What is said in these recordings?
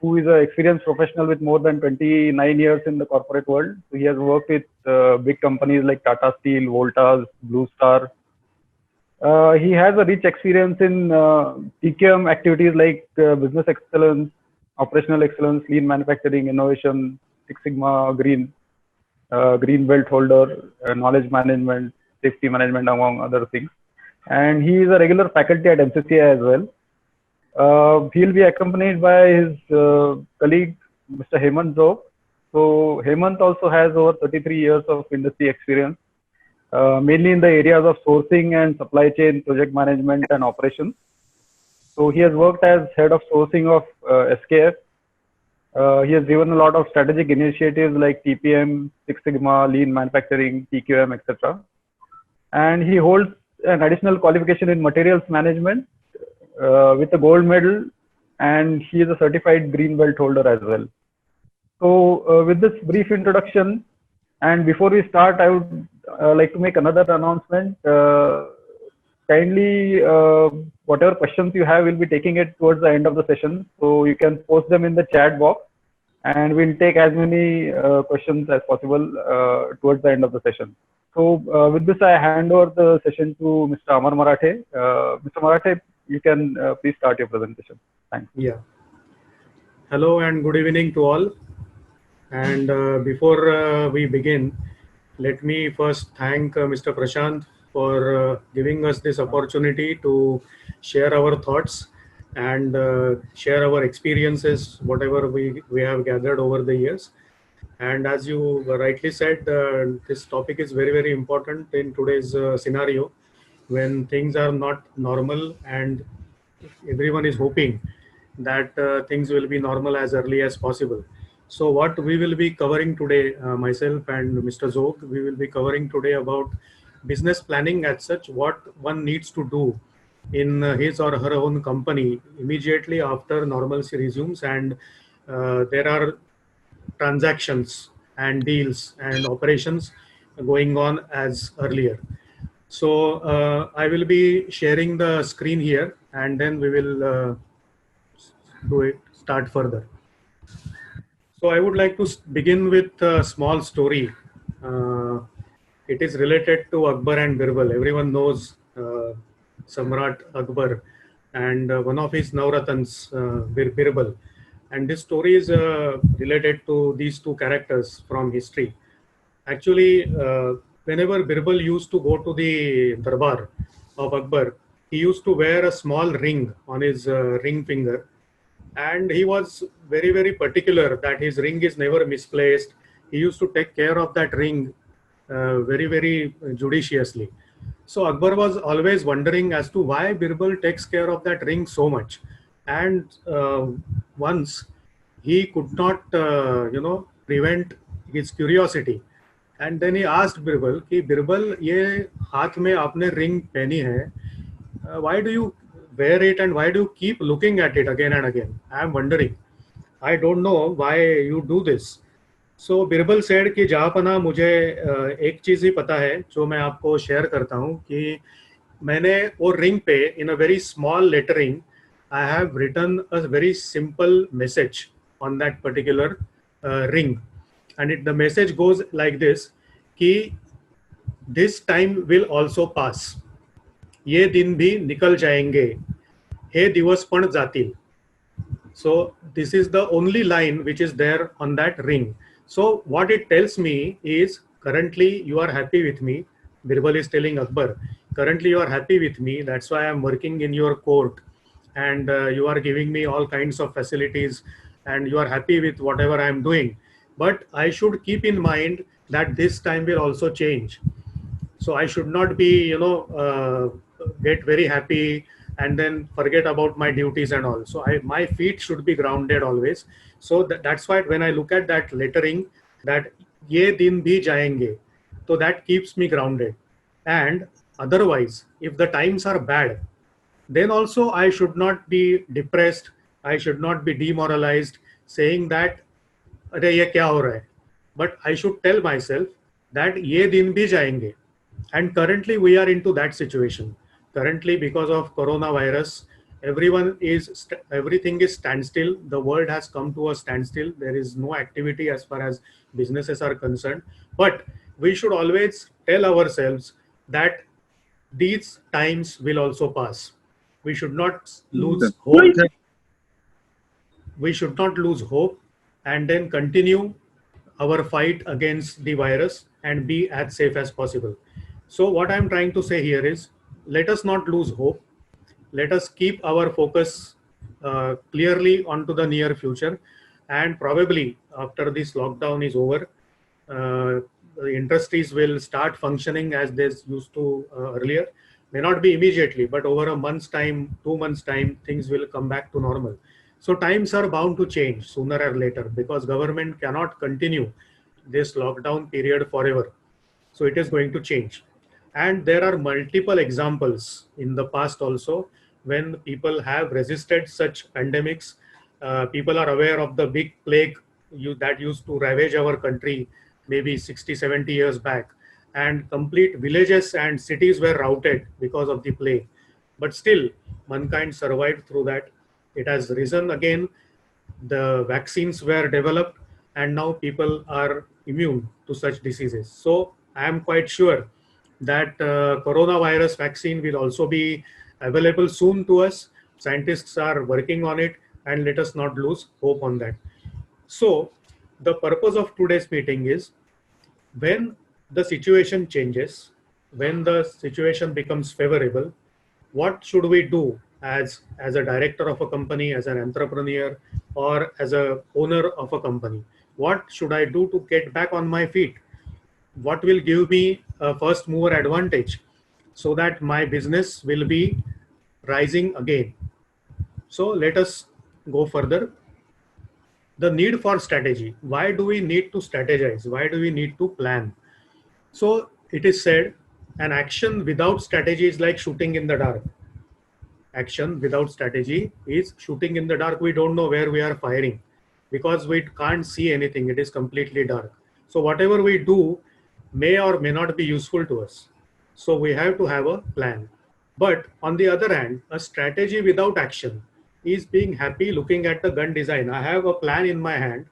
who is an experienced professional with more than 29 years in the corporate world. So he has worked with big companies like Tata Steel, Voltas, Blue Star. He has a rich experience in TQM activities like business excellence, operational excellence, lean manufacturing, innovation, Six Sigma, green belt holder, knowledge management, safety management, among other things. And he is a regular faculty at MCCIA as well. He'll be accompanied by his colleague, Mr. Hemant Zog. So Hemant also has over 33 years of industry experience, mainly in the areas of sourcing and supply chain, project management, and operations. So he has worked as head of sourcing of SKF. He has driven a lot of strategic initiatives like TPM, Six Sigma, lean manufacturing, TQM, etc. And he holds an additional qualification in materials management with a gold medal, and he is a certified green belt holder as well. So with this brief introduction, and before we start, I would like to make another announcement. Kindly, whatever questions you have, we'll be taking it towards the end of the session. So you can post them in the chat box, and we'll take as many questions as possible towards the end of the session. So with this, I hand over the session to Mr. Amar Marathe. Mr. Marathe, you can please start your presentation. Thanks. Yeah. Hello and good evening to all. And before we begin, let me first thank Mr. Prashant for giving us this opportunity to share our thoughts and share our experiences, whatever we have gathered over the years. And as you rightly said, this topic is very, very important in today's scenario when things are not normal and everyone is hoping that things will be normal as early as possible. So what we will be covering today, myself and Mr. Zog, we will be covering today about business planning as such, what one needs to do in his or her own company immediately after normalcy resumes, and there are transactions and deals and operations going on as earlier. So I will be sharing the screen here, and then we will start further. So I would like to begin with a small story. It is related to Akbar and Birbal. Everyone knows Samrat Akbar and one of his Navratans, Birbal. And this story is related to these two characters from history. Actually, whenever Birbal used to go to the Darbar of Akbar, he used to wear a small ring on his ring finger. And he was very, very particular that his ring is never misplaced. He used to take care of that ring very, very judiciously. So Akbar was always wondering as to why Birbal takes care of that ring so much. And once he could not, prevent his curiosity. And then he asked Birbal, कि Birbal, ये हाथ में आपने ring पहनी है, why do you wear it and why do you keep looking at it again and again? I am wondering. I don't know why you do this. So Birbal said कि जहाँपना मुझे एक चीज़ ही पता है जो मैं आपको शेयर करता हूँ कि मैंने वो रिंग पे in a very small lettering I have written a very simple message on that particular ring, and the message goes like this कि this time will also pass. ये दिन भी निकल जाएंगे, हे दिवस पण जातील. So this is the only line which is there on that ring. So what it tells me is currently you are happy with me. Birbal is telling Akbar, currently you are happy with me. That's why I am working in your court, and you are giving me all kinds of facilities, and you are happy with whatever I am doing. But I should keep in mind that this time will also change. So I should not be, get very happy and then forget about my duties and all. So my feet should be grounded always. So that's why when I look at that lettering, that ye din bhi jayenge, so that keeps me grounded. And otherwise, if the times are bad, then also I should not be depressed. I should not be demoralized, saying that, "Arey ye kya ho raha hai?" But I should tell myself that ye din bhi jayenge. And currently we are into that situation. Currently, because of coronavirus, everything is standstill. The world has come to a standstill. There is no activity as far as businesses are concerned. But we should always tell ourselves that these times will also pass. We should not lose hope. We should not lose hope, and then continue our fight against the virus and be as safe as possible. So what I'm trying to say here is, let us not lose hope. Let us keep our focus clearly onto the near future, and probably after this lockdown is over, the industries will start functioning as they used to earlier. May not be immediately, but over a month's time, 2 months time, things will come back to normal. So times are bound to change sooner or later, because government cannot continue this lockdown period forever. So it is going to change. And there are multiple examples in the past also when people have resisted such pandemics. People are aware of the big plague that used to ravage our country maybe 60, 70 years back. And complete villages and cities were routed because of the plague. But still, mankind survived through that. It has risen again. The vaccines were developed, and now people are immune to such diseases. So I am quite sure that coronavirus vaccine will also be available soon to us. Scientists are working on it, and let us not lose hope on that. So the purpose of today's meeting is, when the situation changes, when the situation becomes favorable, what should we do as a director of a company, as an entrepreneur, or as a owner of a company? What should I do to get back on my feet? What will give me a first mover advantage so that my business will be rising again? So let us go further. The need for strategy. Why do we need to strategize? Why do we need to plan? So it is said, an action without strategy is like shooting in the dark. Action without strategy is shooting in the dark. We don't know where we are firing because we can't see anything. It is completely dark. So whatever we do may or may not be useful to us. So we have to have a plan. But on the other hand, a strategy without action is being happy looking at the gun design. I have a plan in my hand.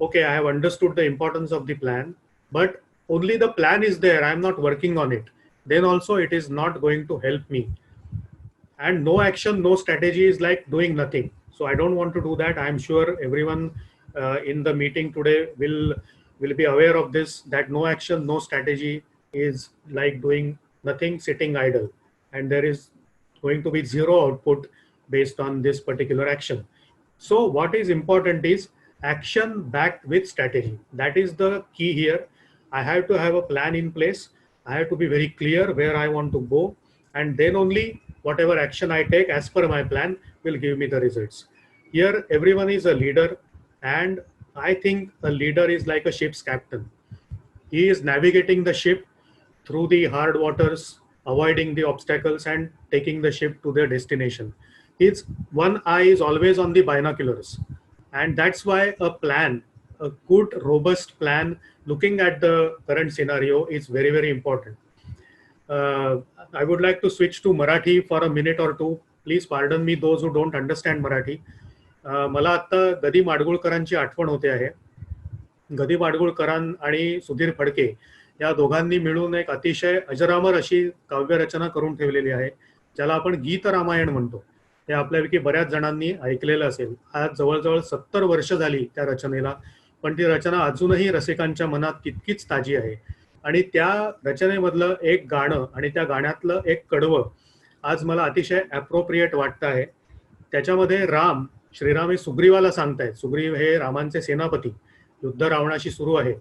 Okay, I have understood the importance of the plan, but only the plan is there. I'm not working on it. Then also it is not going to help me. And no action, no strategy is like doing nothing. So I don't want to do that. I'm sure everyone in the meeting today will be aware of this, that no action, no strategy is like doing nothing, sitting idle. And there is going to be zero output based on this particular action. So what is important is action backed with strategy. That is the key here. I have to have a plan in place. I have to be very clear where I want to go. And then only whatever action I take as per my plan will give me the results. Here, everyone is a leader. And I think a leader is like a ship's captain. He is navigating the ship through the hard waters, avoiding the obstacles and taking the ship to their destination. His one eye is always on the binoculars. And that's why a plan, a good, robust plan, looking at the current scenario is very, very important. I would like to switch to Marathi for a minute or two. Please pardon me, those who don't understand Marathi. मला आता गदी माडगुळकरांची आठवण होते आहे. गदी माडगुळकरां आणि सुधीर फडके या दोघांनी मिळून एक अतिशय अजरामर अशी काव्यरचना करून ठेवलेली आहे, ज्याला आपण गीत रामायण म्हणतो. हे आपल्यापैकी बऱ्याच जणांनी ऐकलेलं असेल. आज जवळजवळ 70 वर्ष झाली त्या रचनेला, पण ती रचना अजूनही रसिकांच्या मनात तितकीच ताजी आहे. आणि त्या रचनेमधलं एक गाणं आणि त्या गाण्यातलं एक कडवं आज मला अतिशय ॲप्रोप्रिएट वाटतं आहे. त्याच्यामध्ये श्रीराम हे सुग्रीवाला सांगतायत. सुग्रीव हे रामांचे सेनापती. युद्ध रावणाशी सुरू आहे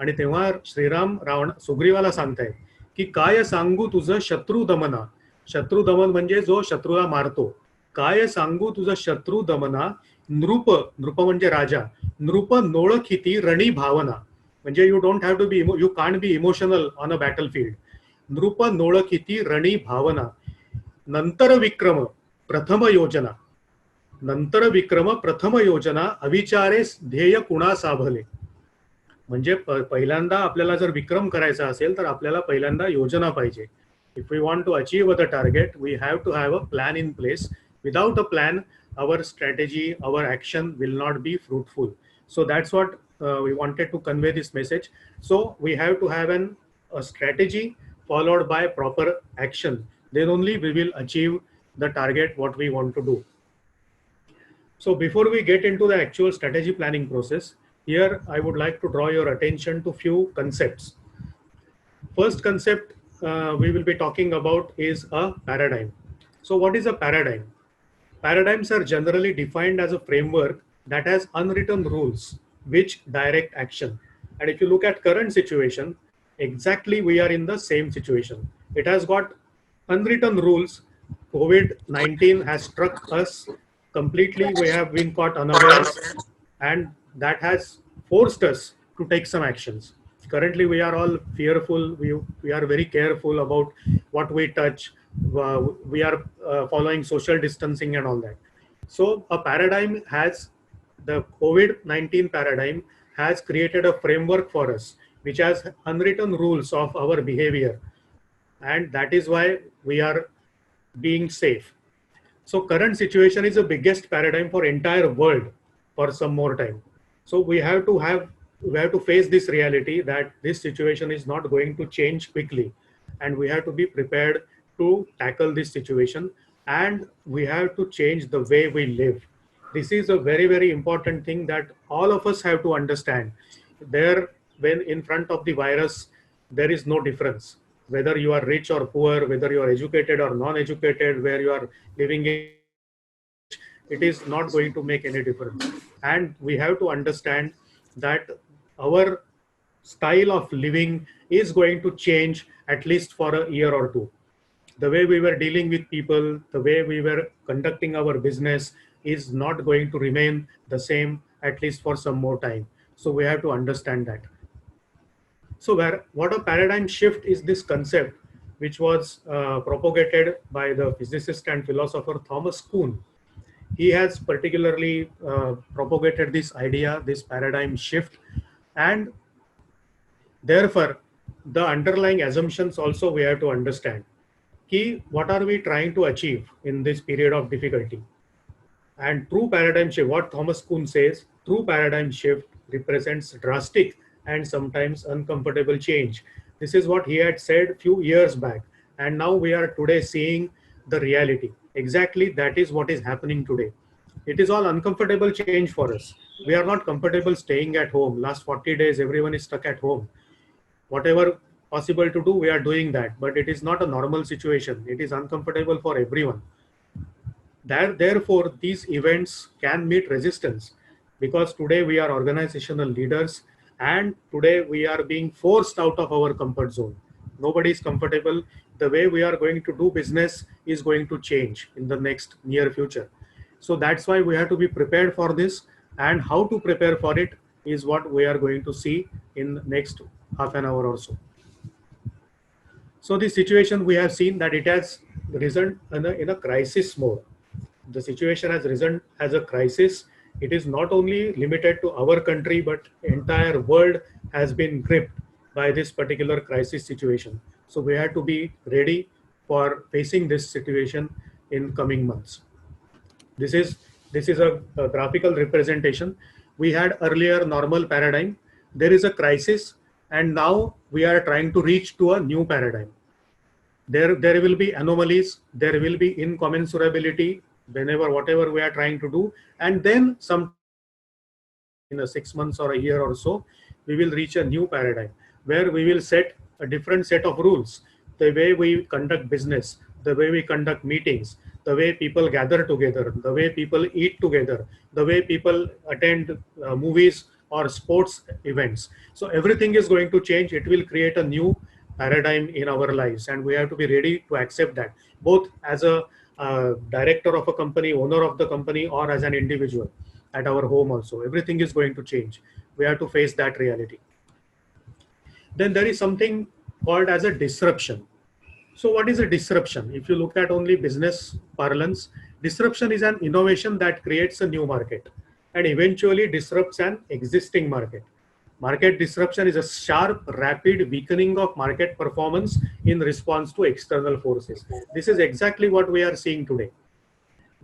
आणि तेव्हा श्रीराम सुग्रीवाला सांगतायत की काय सांगू तुझं शत्रू दमना. शत्रू दमन म्हणजे जो शत्रूला मारतो. काय सांगू तुझं शत्रू दमना, नृप म्हणजे राजा, नृप नोळखिती रणी भावना. म्हणजे you don't have to be, you can't be emotional on a battlefield. नृप नोळखिती रणी भावना, नंतर विक्रम प्रथम योजना. नंतर विक्रम प्रथम योजना, अविचारे ध्येय कुणा साभले. म्हणजे पहिल्यांदा आपल्याला जर विक्रम करायचा असेल तर आपल्याला पहिल्यांदा योजना पाहिजे. If we want to achieve the target we have to have a plan in place. Without a plan, our strategy, our action will not be fruitful. So that's what we wanted to convey this message. So we have to have a strategy followed by proper action. Then only we will achieve the target what we want to do. So before we get into the actual strategy planning process, here I would like to draw your attention to few concepts. First concept we will be talking about is a paradigm. So what is a paradigm? Paradigms are generally defined as a framework that has unwritten rules which direct action. And if you look at current situation, exactly we are in the same situation. It has got unwritten rules. COVID-19 has struck us completely. We have been caught unawares, and that has forced us to take some actions. Currently, we are all fearful. We are very careful about what we touch. We are following social distancing and all that. So a paradigm has, the COVID-19 paradigm has created a framework for us, which has unwritten rules of our behavior. And that is why we are being safe. So current situation is the biggest paradigm for entire world for some more time. So we have to face this reality that this situation is not going to change quickly, and we have to be prepared to tackle this situation, and we have to change the way we live. This is a very, very important thing that all of us have to understand. There, when in front of the virus, there is no difference whether you are rich or poor, whether you are educated or non-educated, where you are living in village, it is not going to make any difference. And we have to understand that our style of living is going to change at least for a year or two. The way we were dealing with people, the way we were conducting our business is not going to remain the same at least for some more time. So we have to understand that. So what a paradigm shift is this concept, which was propagated by the physicist and philosopher Thomas Kuhn. He has particularly propagated this idea, this paradigm shift, and therefore the underlying assumptions also we have to understand. Key, what are we trying to achieve in this period of difficulty? And true paradigm shift, what Thomas Kuhn says, true paradigm shift represents drastic and sometimes uncomfortable change. This is what he had said few years back. And now we are today seeing the reality. Exactly that is what is happening today. It is all uncomfortable change for us. We are not comfortable staying at home. Last 40 days, everyone is stuck at home. Whatever possible to do, we are doing that. But it is not a normal situation. It is uncomfortable for everyone. Therefore, these events can meet resistance because today we are organizational leaders and today we are being forced out of our comfort zone. Nobody is comfortable. The way we are going to do business is going to change in the next near future. So that's why we have to be prepared for this, and how to prepare for it is what we are going to see in next half an hour or so. So the situation we have seen that it has risen in a crisis mode. The situation has risen as a crisis. It is not only limited to our country, but entire world has been gripped by this particular crisis situation. So we have to be ready for facing this situation in coming months. This is a graphical representation. We had earlier normal paradigm. There is a crisis, and now we are trying to reach to a new paradigm. There will be anomalies, there will be incommensurability whenever whatever we are trying to do, and then sometime in a 6 months or a year or so, we will reach a new paradigm where we will set a different set of rules. The way we conduct business, the way we conduct meetings, the way people gather together, the way people eat together, the way people attend movies or sports events. So everything is going to change. It will create a new paradigm in our lives, and we have to be ready to accept that, both as a director of a company, owner of the company, or as an individual at our home also. Everything is going to change. We have to face that reality. Then there is something called as a disruption. So what is a disruption? If you look at only business parlance, disruption is an innovation that creates a new market and eventually disrupts an existing market. Market disruption is a sharp, rapid weakening of market performance in response to external forces. This is exactly what we are seeing today.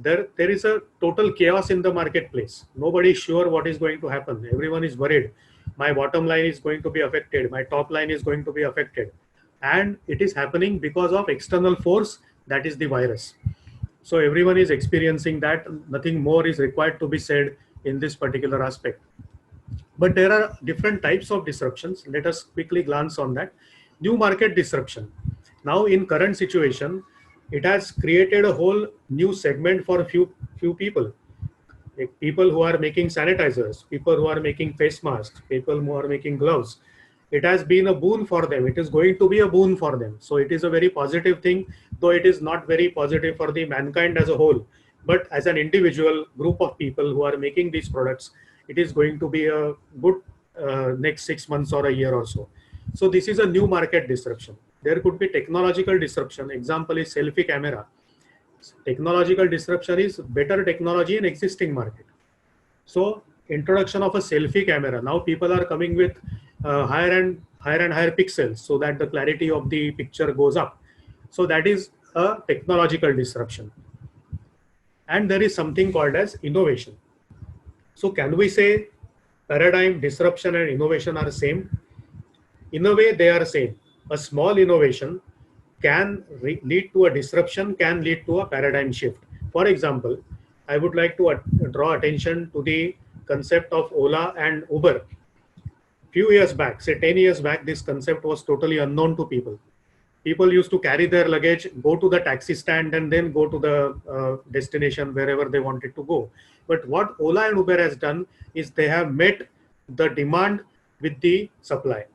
there is a total chaos in the marketplace. Nobody is sure what is going to happen. Everyone is worried. My bottom line is going to be affected. My top line is going to be affected. And it is happening because of external force, that is the virus. So everyone is experiencing that. Nothing more is required to be said in this particular aspect. But there are different types of disruptions. Let us quickly glance on that. New market disruption. Now in current situation, it has created a whole new segment for a few people. Like people who are making sanitizers, people who are making face masks, people who are making gloves. It has been a boon for them. It is going to be a boon for them. So it is a very positive thing, though it is not very positive for the mankind as a whole. But as an individual group of people who are making these products, it is going to be a good next 6 months or a year or so. So this is a new market disruption. There could be technological disruption. Example is selfie camera. Technological disruption is better technology in existing market. So introduction of a selfie camera. Now people are coming with higher and higher pixels so that the clarity of the picture goes up. So that is a technological disruption. And there is something called as innovation. So can we say paradigm, disruption and innovation are same? In a way, they are same. A small innovation can lead to a disruption, can lead to a paradigm shift. For example, I would like to draw attention to the concept of Ola and Uber. Few years back, say 10 years back, this concept was totally unknown to people. People used to carry their luggage, go to the taxi stand and then go to the destination wherever they wanted to go. But what Ola and Uber has done is they have met the demand with the supply.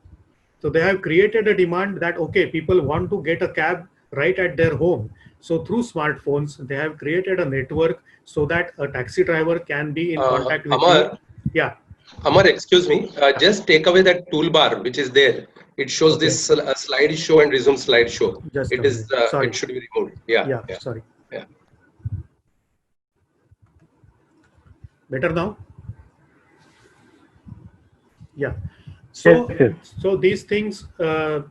So they have created a demand that, okay, people want to get a cab right at their home. So through smartphones, they have created a network so that a taxi driver can be in contact with Amar, you. Yeah. Amar, excuse me. Just take away that toolbar which is there. It shows this slideshow and resume slideshow. Just it is. It should be removed. Yeah. Sorry. Yeah. Better now? Yeah. So, Yes. so these things, so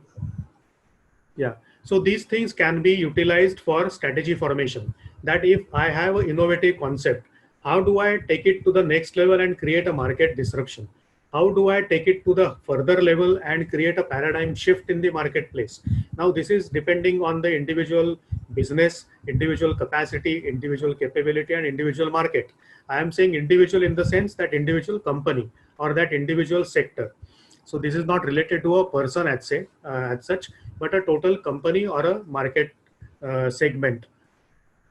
these things can be utilized for strategy formation. That if I have an innovative concept, how do I take it to the next level and create a market disruption? How do I take it to the further level and create a paradigm shift in the marketplace? Now, this is depending on the individual business, individual capacity, individual capability, and individual market. I am saying individual in the sense that individual company or that individual sector. So this is not related to a person as such, but a total company or a market segment.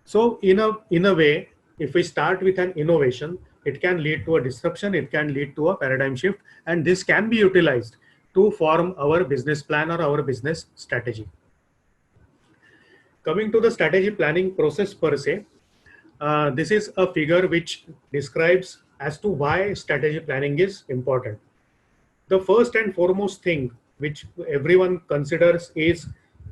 So in a way, if we start with an innovation, it can lead to a disruption, it can lead to a paradigm shift, and this can be utilized to form our business plan or our business strategy. Coming to the strategy planning process per se, this is a figure which describes as to why strategy planning is important. The first and foremost thing which everyone considers is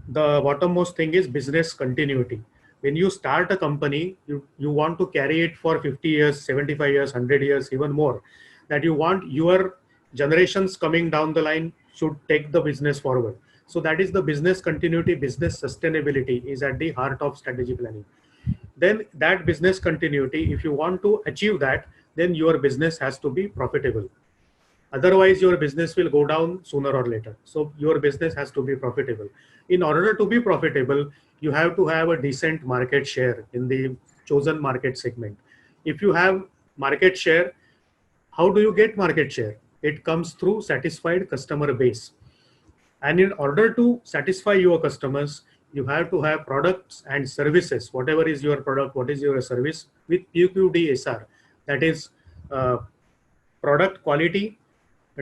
the bottommost thing is business continuity. When you start a company, you want to carry it for 50 years, 75 years, 100 years, even more. That you want your generations coming down the line should take the business forward. So that is the business continuity, business sustainability is at the heart of strategy planning. Then that business continuity, if you want to achieve that, then your business has to be profitable. Otherwise, your business will go down sooner or later. So your business has to be profitable. In order to be profitable, you have to have a decent market share in the chosen market segment. If you have market share, how do you get market share? It comes through satisfied customer base. And in order to satisfy your customers, you have to have products and services, whatever is your product, what is your service, with PQDSR. That is product quality,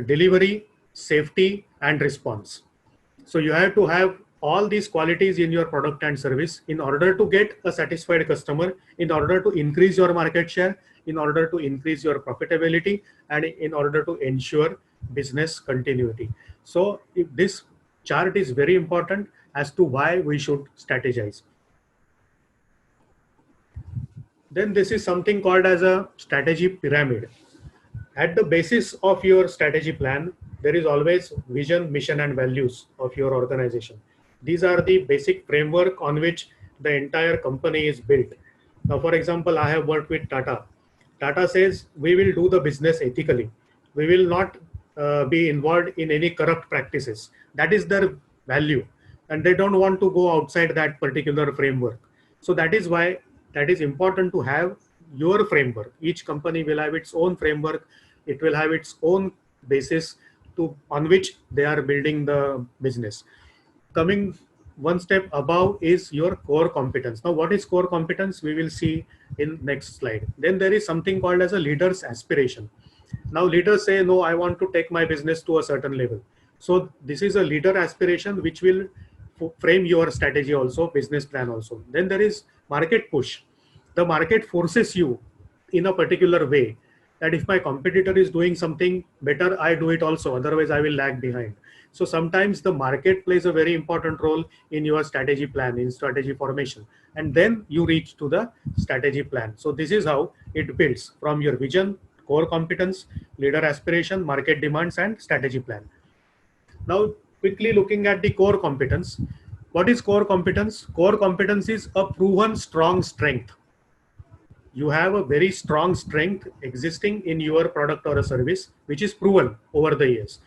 delivery, safety, and response. So you have to have all these qualities in your product and service in order to get a satisfied customer, in order to increase your market share, in order to increase your profitability, and in order to ensure business continuity. So if this chart is very important as to why we should strategize. Then this is something called as a strategy pyramid. At the basis of your strategy plan, there is always vision, mission, and values of your organization. These are the basic framework on which the entire company is built. Now, for example, I have worked with Tata. Tata says we will do the business ethically. We will not be involved in any corrupt practices. That is their value. And they don't want to go outside that particular framework. So that is why that is important to have your framework. Each company will have its own framework. It will have its own basis on which they are building the business. Coming one step above is your core competence. Now, what is core competence? We will see in next slide. Then there is something called as a leader's aspiration. Now, leaders say, no, I want to take my business to a certain level. So this is a leader aspiration which will frame your strategy also, business plan also. Then there is market push. The market forces you in a particular way that if my competitor is doing something better, I do it also, otherwise I will lag behind. So sometimes the market plays a very important role in your strategy plan, in strategy formation, and then you reach to the strategy plan. So this is how it builds from your vision, core competence, leader aspiration, market demands, and strategy plan. Now, quickly looking at the core competence. What is core competence? Core competence is a proven strong strength. You have a very strong strength existing in your product or a service, which is proven over the years,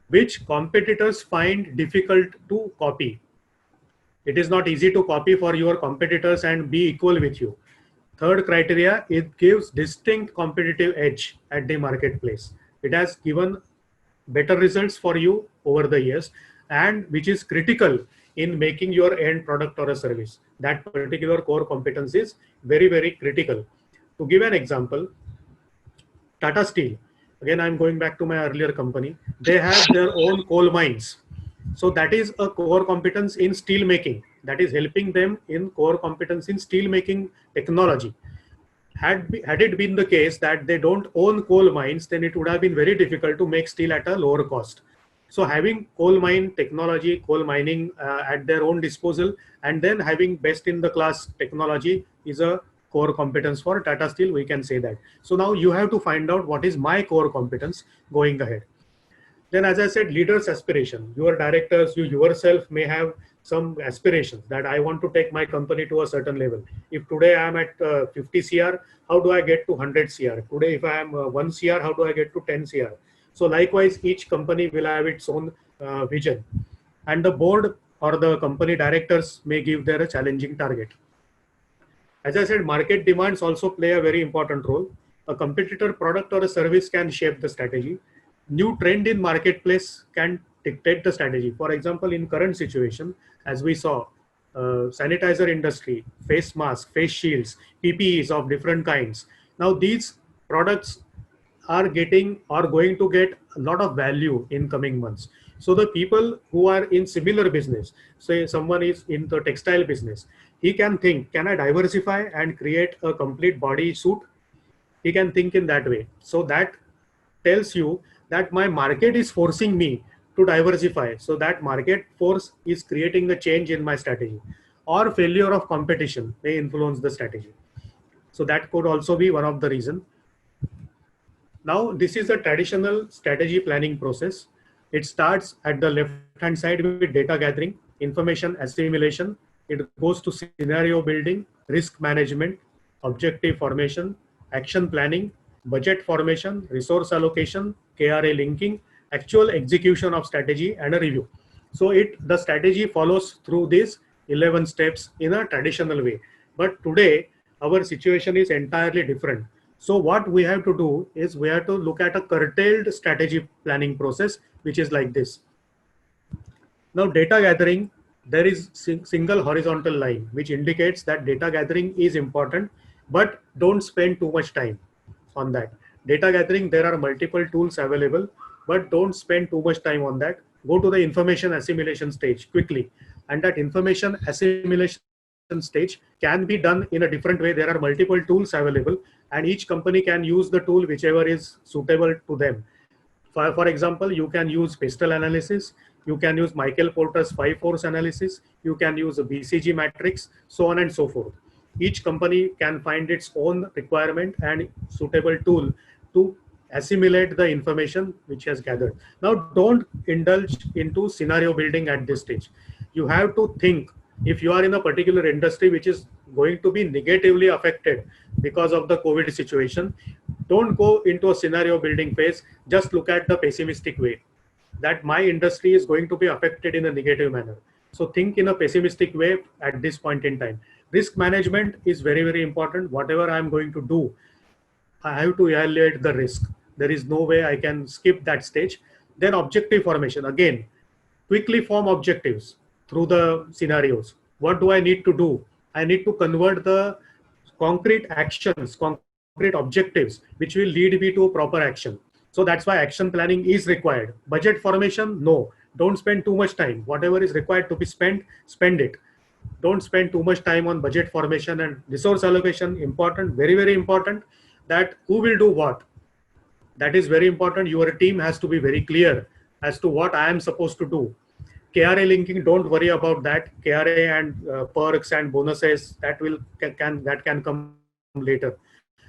which competitors find difficult to copy. It is not easy to copy for your competitors and be equal with you. Third criteria, it gives distinct competitive edge at the marketplace. It has given better results for you over the years, and which is critical in making your end product or a service. That particular core competence is very, very critical. To give an example, Tata Steel, again, I'm going back to my earlier company, they have their own coal mines. So that is a core competence in steel making. That is helping them in core competence in steel making technology. Had it been the case that they don't own coal mines, then it would have been very difficult to make steel at a lower cost. So having coal mine technology, coal mining at their own disposal, and then having best in the class technology is a core competence for Tata Steel, we can say that. So now you have to find out what is my core competence going ahead. Then, as I said, leaders' aspiration. Your directors, you yourself may have some aspirations that I want to take my company to a certain level. If today I am at 50 CR, how do I get to 100 CR? Today, if I am 1 CR, how do I get to 10 CR? So likewise, each company will have its own vision. And the board or the company directors may give their challenging target. As I said, market demands also play a very important role. A competitor product or a service can shape the strategy. New trend in marketplace can dictate the strategy. For example, in current situation, as we saw, sanitizer industry, face masks, face shields, PPEs of different kinds. Now these products are getting or going to get a lot of value in coming months. So the people who are in similar business, say someone is in the textile business, he can think, can I diversify and create a complete body suit? He can think in that way. So that tells you that my market is forcing me to diversify. So that market force is creating a change in my strategy, or failure of competition may influence the strategy. So that could also be one of the reasons. Now, this is a traditional strategy planning process. It starts at the left-hand side with data gathering, information assimilation. It goes to scenario building, risk management, objective formation, action planning, budget formation, resource allocation, KRA linking, actual execution of strategy, and a review. So the strategy follows through these 11 steps in a traditional way. But today, our situation is entirely different. So what we have to do is we have to look at a curtailed strategy planning process, which is like this. Now, data gathering, there is single horizontal line, which indicates that data gathering is important, but don't spend too much time on that. Data gathering, there are multiple tools available, but don't spend too much time on that. Go to the information assimilation stage quickly. And that information assimilation stage can be done in a different way. There are multiple tools available, and each company can use the tool whichever is suitable to them. For example, you can use pastel analysis, you can use Michael Porter's 5-force analysis, you can use a BCG matrix, so on and so forth. Each company can find its own requirement and suitable tool to assimilate the information which has gathered. Now, don't indulge into scenario building at this stage. You have to think If you are in a particular industry which is going to be negatively affected because of the COVID situation, don't go into a scenario building phase. Just look at the pessimistic way that my industry is going to be affected in a negative manner. So think in a pessimistic way at this point in time. Risk management is very, very important. Whatever I'm going to do, I have to evaluate the risk. There is no way I can skip that stage. Then objective formation. Again, quickly form objectives through the scenarios. What do I need to do? I need to convert the concrete actions, concrete objectives, which will lead me to proper action. So that's why action planning is required. Budget formation, no. Don't spend too much time. Whatever is required to be spent, spend it. Don't spend too much time on budget formation. And resource allocation, important, very, very important, that who will do what. That is very important. Your team has to be very clear as to what I am supposed to do. KRA linking, don't worry about that. KRA and perks and bonuses, that can come later.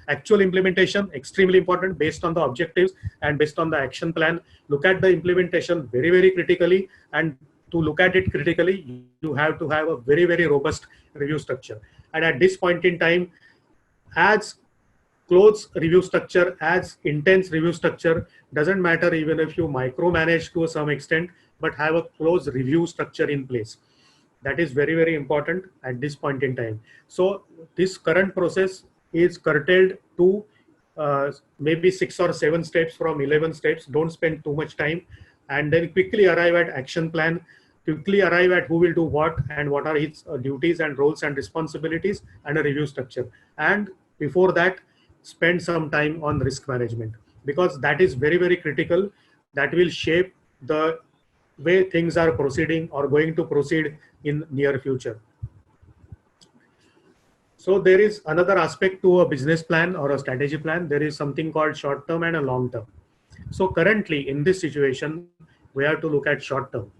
Actual implementation, extremely important, based on the objectives and based on the action plan. Look at the implementation very, very critically, and to look at it critically, you have to have a very, very robust review structure. And at this point in time, as close review structure, as intense review structure, doesn't matter even if you micromanage to some extent, but have a close review structure in place. That is very, very important at this point in time. So this current process is curtailed to maybe 6 or 7 steps from 11 steps. Don't spend too much time, and then quickly arrive at action plan, quickly arrive at who will do what and what are its duties and roles and responsibilities, and a review structure. And before that, spend some time on risk management, because that is very, very critical. That will shape the way things are proceeding or going to proceed in near future. So there is another aspect to a business plan or a strategy plan. There is something called short term and a long term. So currently in this situation, we have to look at short term.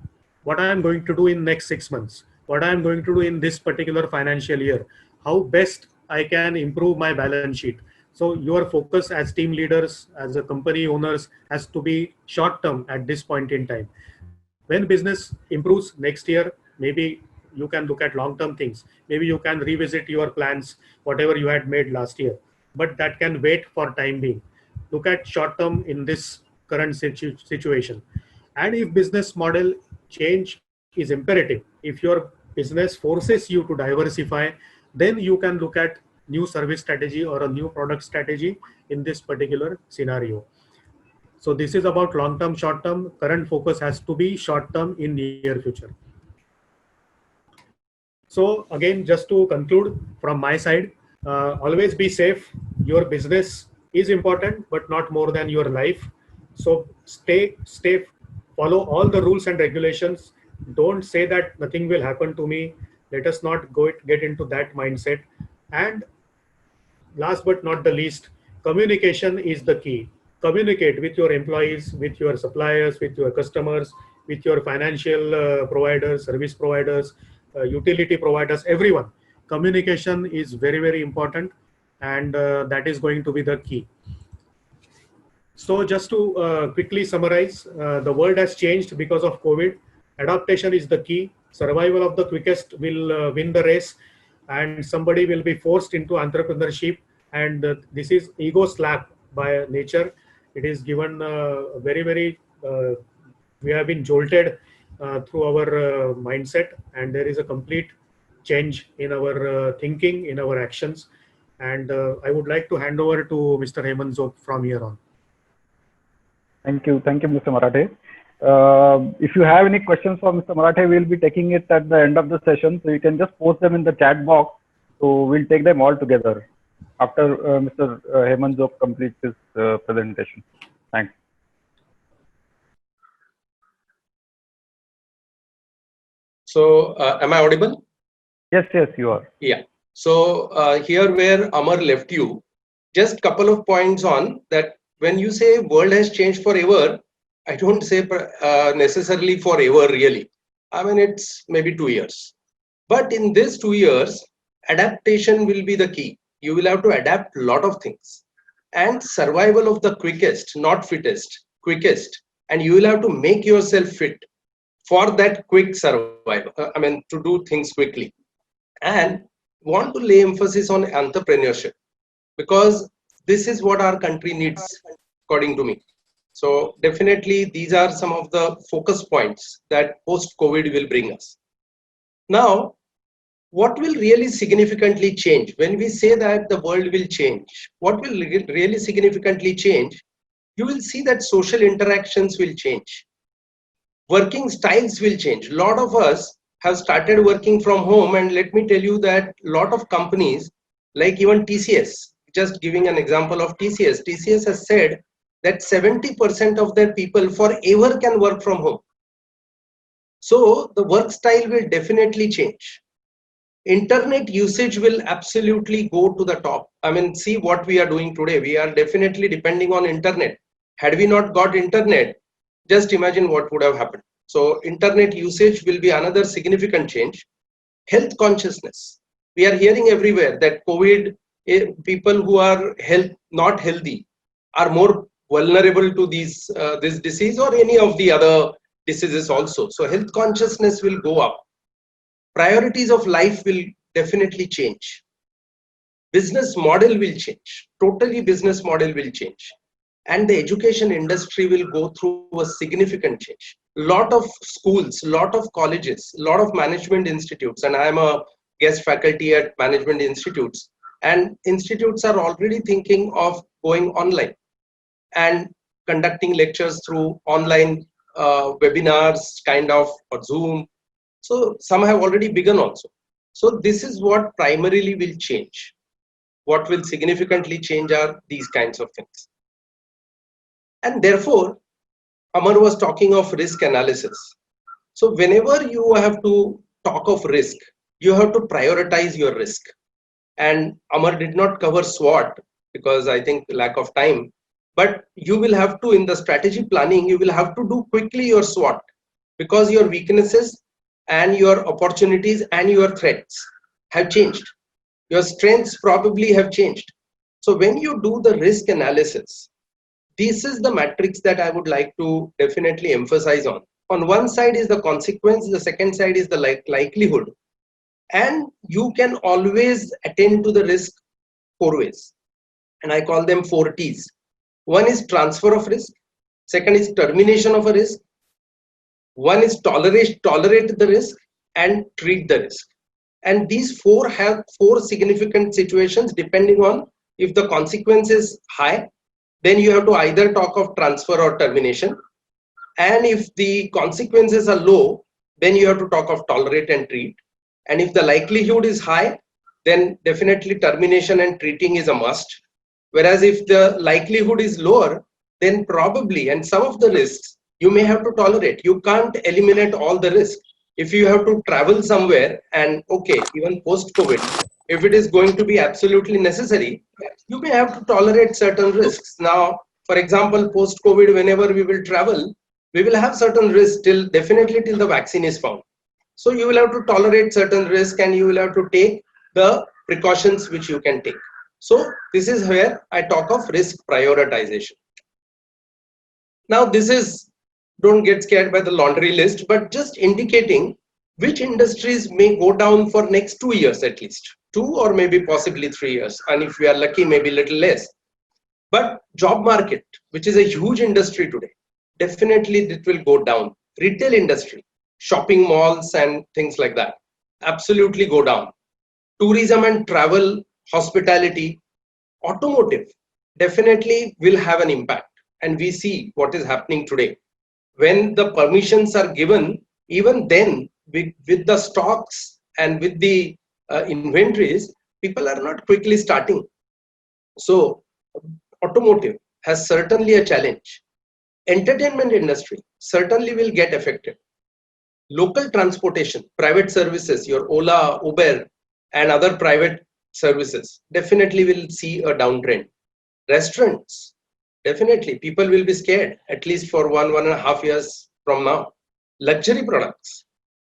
What I am going to do in next 6 months, what I am going to do in this particular financial year, how best I can improve my balance sheet. So your focus as team leaders, as a company owners, has to be short term at this point in time. When business improves next year, maybe you can look at long term things. Maybe you can revisit your plans, whatever you had made last year, but that can wait for time being. Look at short term in this current situation. And if business model change is imperative, if your business forces you to diversify, then you can look at new service strategy or a new product strategy in this particular scenario. So this is about long term, short term. Current focus has to be short term in near future. So again, just to conclude from my side, always be safe. Your business is important, but not more than your life. So stay, follow all the rules and regulations. Don't say that nothing will happen to me. Let us not get into that mindset. And last but not the least, communication is the key. Communicate with your employees, with your suppliers, with your customers, with your financial providers, service providers, utility providers, everyone. Communication is very, very important, and that is going to be the key. So just to quickly summarize, the world has changed because of COVID. Adaptation is the key. Survival of the quickest will win the race, and somebody will be forced into entrepreneurship. And this is ego slap by nature. It is given very, very, we have been jolted through our mindset, and there is a complete change in our thinking, in our actions. And I would like to hand over to Mr. Hemant Zop from here on. Thank you, Mr. Marathe. If you have any questions for Mr. Marathe, we'll be taking it at the end of the session. So you can just post them in the chat box. So we'll take them all together after Mr. Hemant Zop completes his presentation. Thanks. So am I audible? Yes, you are. Yeah. So here where Amar left you, just couple of points on that. When you say world has changed forever, I don't say necessarily forever really. I mean, it's maybe 2 years. But in this 2 years, adaptation will be the key. You will have to adapt a lot of things. And survival of the quickest, not fittest, quickest. And you will have to make yourself fit. for that quick survival. To do things quickly, and want to lay emphasis on entrepreneurship, because this is what our country needs, according to me. So definitely these are some of the focus points that post-COVID will bring us. Now, what will really significantly change? When we say that the world will change, what will really significantly change? You will see that social interactions will change. Working styles will change. A lot of us have started working from home, and let me tell you that a lot of companies, like even TCS, just giving an example of TCS has said that 70% of their people forever can work from home. So the work style will definitely change. Internet usage will absolutely go to the top. See what we are doing today. We are definitely depending on internet. Had we not got internet, just imagine what would have happened. So internet usage will be another significant change. Health consciousness. We are hearing everywhere that COVID, people who are not healthy are more vulnerable to this disease or any of the other diseases also. So health consciousness will go up. Priorities of life will definitely change. Business model will change. Totally business model will change. And the education industry will go through a significant change. Lot of schools, lot of colleges, lot of management institutes, and I am a guest faculty at management institutes, and institutes are already thinking of going online and conducting lectures through online webinars, kind of, or Zoom. So some have already begun also. So this is what primarily will change. What will significantly change are these kinds of things. And therefore, Amar was talking of risk analysis. So whenever you have to talk of risk, you have to prioritize your risk. And Amar did not cover SWOT because I think lack of time. But you will have to, in the strategy planning, you will have to do quickly your SWOT, because your weaknesses and your opportunities and your threats have changed. Your strengths probably have changed. So when you do the risk analysis, this is the matrix that I would like to definitely emphasize on. On one side is the consequence, the second side is the likelihood. And you can always attend to the risk 4 ways. And I call them 4 T's. One is transfer of risk. Second is termination of a risk. One is tolerate the risk, and treat the risk. And these 4 have 4 significant situations depending on if the consequence is high, then you have to either talk of transfer or termination. And if the consequences are low, then you have to talk of tolerate and treat. And if the likelihood is high, then definitely termination and treating is a must. Whereas if the likelihood is lower, then probably, and some of the risks you may have to tolerate. You can't eliminate all the risk. If you have to travel somewhere, and okay, even post-COVID, if it is going to be absolutely necessary, you may have to tolerate certain risks. Now, for example, post-COVID, whenever we will travel, we will have certain risks definitely till the vaccine is found. So you will have to tolerate certain risk, and you will have to take the precautions which you can take. So this is where I talk of risk prioritization. Now this is, don't get scared by the laundry list, but just indicating which industries may go down for next 2 years at least. 2 or maybe possibly 3 years. And if we are lucky, maybe a little less. But job market, which is a huge industry today, definitely it will go down. Retail industry, shopping malls and things like that, absolutely go down. Tourism and travel, hospitality, automotive, definitely will have an impact. And we see what is happening today. When the permissions are given, even then, with the stocks and with the inventories, people are not quickly starting. So automotive has certainly a challenge. Entertainment industry certainly will get affected. Local transportation, private services, your Ola, Uber, and other private services definitely will see a downtrend. Restaurants, definitely people will be scared, at least for 1.5 years from now. Luxury products,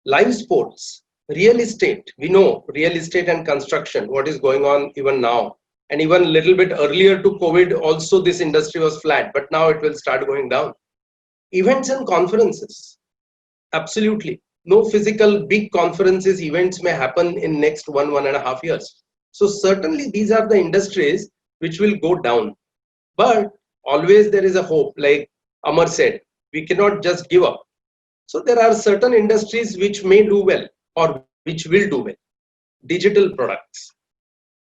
live sports, real estate. We know real estate and construction, what is going on even now. And even a little bit earlier to COVID, also this industry was flat, but now it will start going down. Events and conferences. Absolutely. No physical big conferences, events may happen in next 1.5 years. So certainly these are the industries which will go down. But always there is a hope, like Amar said, we cannot just give up. So there are certain industries which may do well or which will do well. Digital products.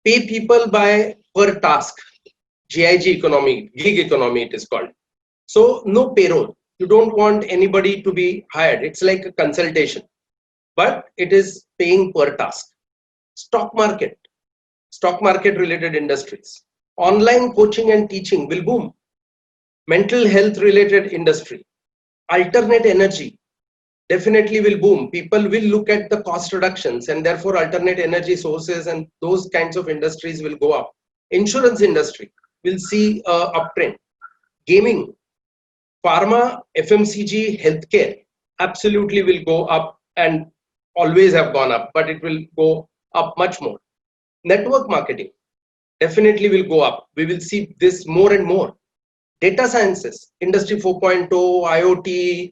Pay people by per task. GIG economy, gig economy it is called. So no payroll. You don't want anybody to be hired. It's like a consultation, but it is paying per task. Stock market, stock market related industries. Online coaching and teaching will boom. Mental health related industry. Alternate energy definitely will boom. People will look at the cost reductions and therefore alternate energy sources and those kinds of industries will go up. Insurance industry will see a uptrend. Gaming, pharma, FMCG, healthcare absolutely will go up and always have gone up, but it will go up much more. Network marketing definitely will go up. We will see this more and more. Data sciences, Industry 4.0, IoT,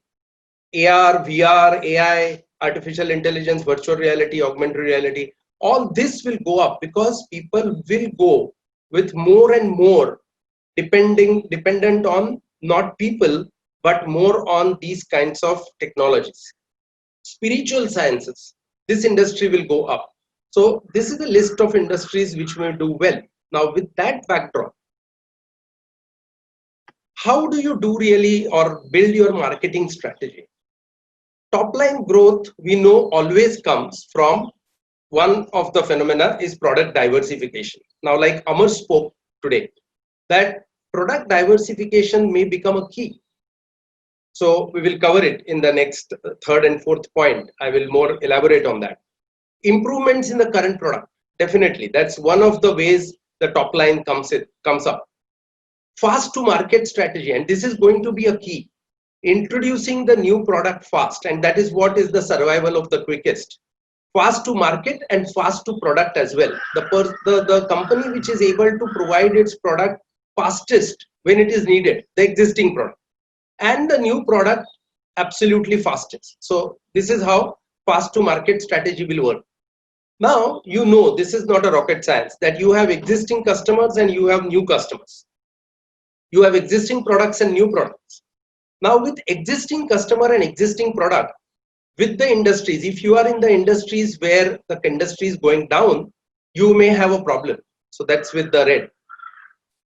AR, VR, AI, artificial intelligence, virtual reality, augmented reality, all this will go up because people will go with more and more dependent on not people, but more on these kinds of technologies. Spiritual sciences, this industry will go up. So this is the list of industries which may do well. Now with that backdrop, how do you do really or build your marketing strategy? Top line growth, we know, always comes from one of the phenomena is product diversification. Now, like Amar spoke today, that product diversification may become a key. So we will cover it in the next third and fourth point. I will more elaborate on that. Improvements in the current product, definitely. That's one of the ways the top line comes up. Fast to market strategy, and this is going to be a key. Introducing the new product fast, and that is what is the survival of the quickest. Fast to market and fast to product as well. The company which is able to provide its product fastest when it is needed, the existing product, and the new product absolutely fastest. So this is how fast to market strategy will work. Now you know this is not a rocket science, that you have existing customers and you have new customers. You have existing products and new products. Now with existing customer and existing product, with the industries, if you are in the industries where the industry is going down, you may have a problem. So that's with the red.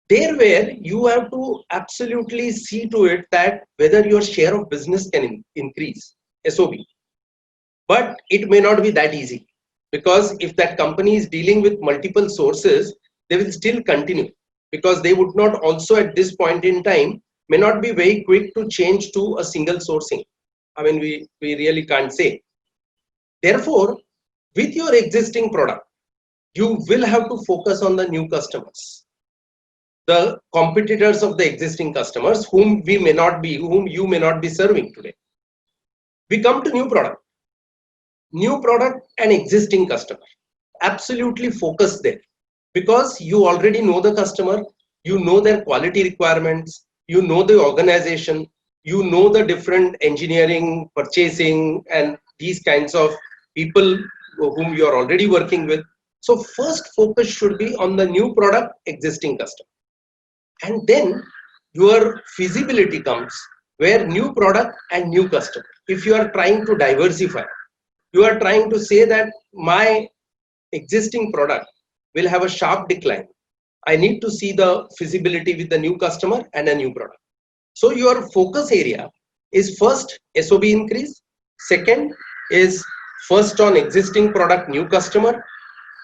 There where you have to absolutely see to it that whether your share of business can increase, SOB. But it may not be that easy, because if that company is dealing with multiple sources, they will still continue, because they would not also at this point in time may not be very quick to change to a single sourcing. I mean, we really can't say. Therefore, with your existing product, you will have to focus on the new customers, the competitors of the existing customers whom you may not be serving today. We come to new product and existing customer. Absolutely focus there, because you already know the customer, you know their quality requirements, you know the organization, you know the different engineering, purchasing, and these kinds of people whom you are already working with. So first focus should be on the new product, existing customer. And then your feasibility comes where new product and new customer. If you are trying to diversify, you are trying to say that my existing product will have a sharp decline. I need to see the feasibility with the new customer and a new product. So your focus area is first SOB increase, second is first on existing product, new customer,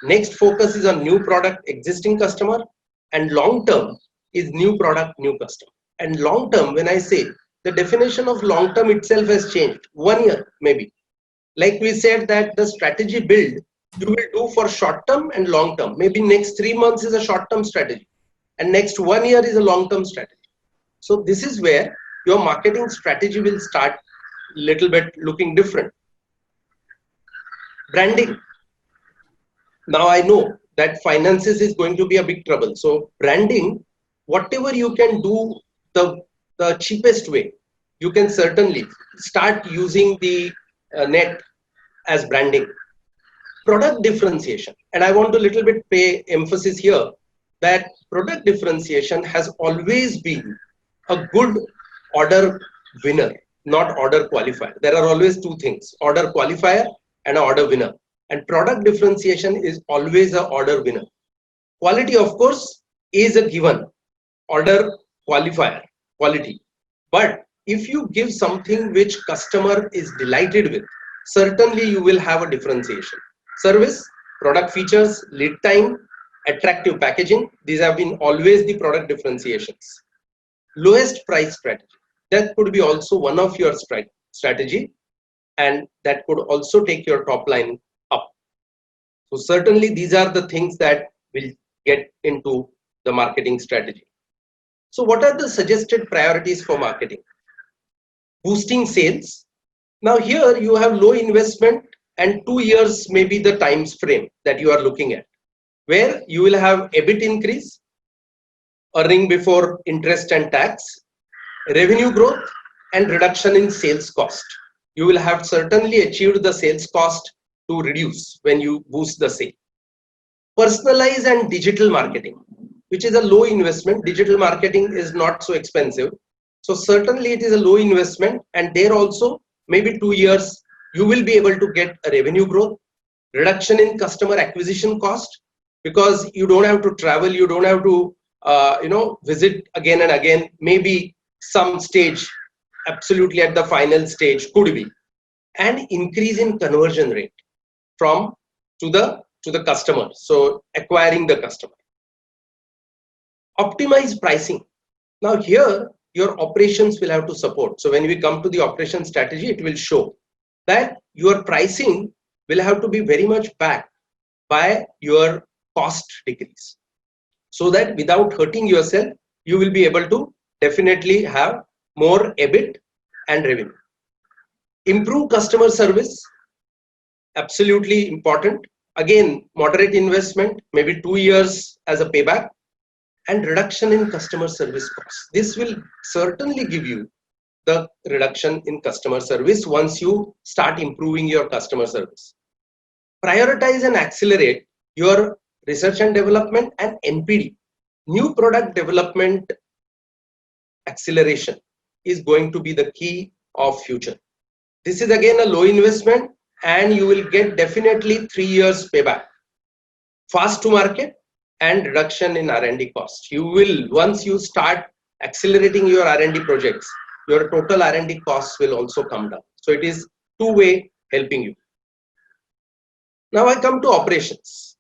next focus is on new product, existing customer, and long term is new product, new customer. And long term, when I say, the definition of long term itself has changed. 1 year maybe. Like we said that the strategy build you will do for short term and long term. Maybe next 3 months is a short term strategy and next 1 year is a long term strategy. So this is where your marketing strategy will start little bit looking different. Branding. Now I know that finances is going to be a big trouble. So branding, whatever you can do the cheapest way, you can certainly start using the net as branding. Product differentiation, and I want to little bit pay emphasis here that product differentiation has always been a good order winner, not order qualifier. There are always two things, order qualifier and order winner, and product differentiation is always a order winner. Quality, of course, is a given order qualifier, quality, but if you give something which customer is delighted with, certainly you will have a differentiation. Service, product features, lead time, attractive packaging, these have been always the product differentiations. Lowest price strategy, that could be also one of your strategy, and that could also take your top line up. So certainly these are the things that will get into the marketing strategy. So what are the suggested priorities for marketing? Boosting sales. Now here you have low investment and 2 years may be the time frame that you are looking at, where you will have EBIT increase, earning before interest and tax, revenue growth, and reduction in sales cost. You will have certainly achieved the sales cost to reduce when you boost the sale. Personalize and digital marketing, which is a low investment. Digital marketing is not so expensive. So certainly it is a low investment, and there also maybe 2 years you will be able to get a revenue growth, reduction in customer acquisition cost, because you don't have to travel, you don't have to visit again and again. Maybe some stage, absolutely at the final stage could be, and increase in conversion rate from to the customer, so acquiring the customer. Optimize pricing. Now here your operations will have to support. So when we come to the operation strategy, it will show that your pricing will have to be very much backed by your cost decrease, so that without hurting yourself, you will be able to definitely have more EBIT and revenue. Improve customer service, absolutely important. Again, moderate investment, maybe 2 years as a payback, and reduction in customer service costs. This will certainly give you the reduction in customer service once you start improving your customer service. Prioritize and accelerate your research and development and NPD. New product development acceleration is going to be the key of future. This is again a low investment, and you will get definitely 3 years payback. Fast to market and reduction in R&D cost. You will, once you start accelerating your R&D projects, your total R&D costs will also come down. So it is two-way helping you. Now I come to operations.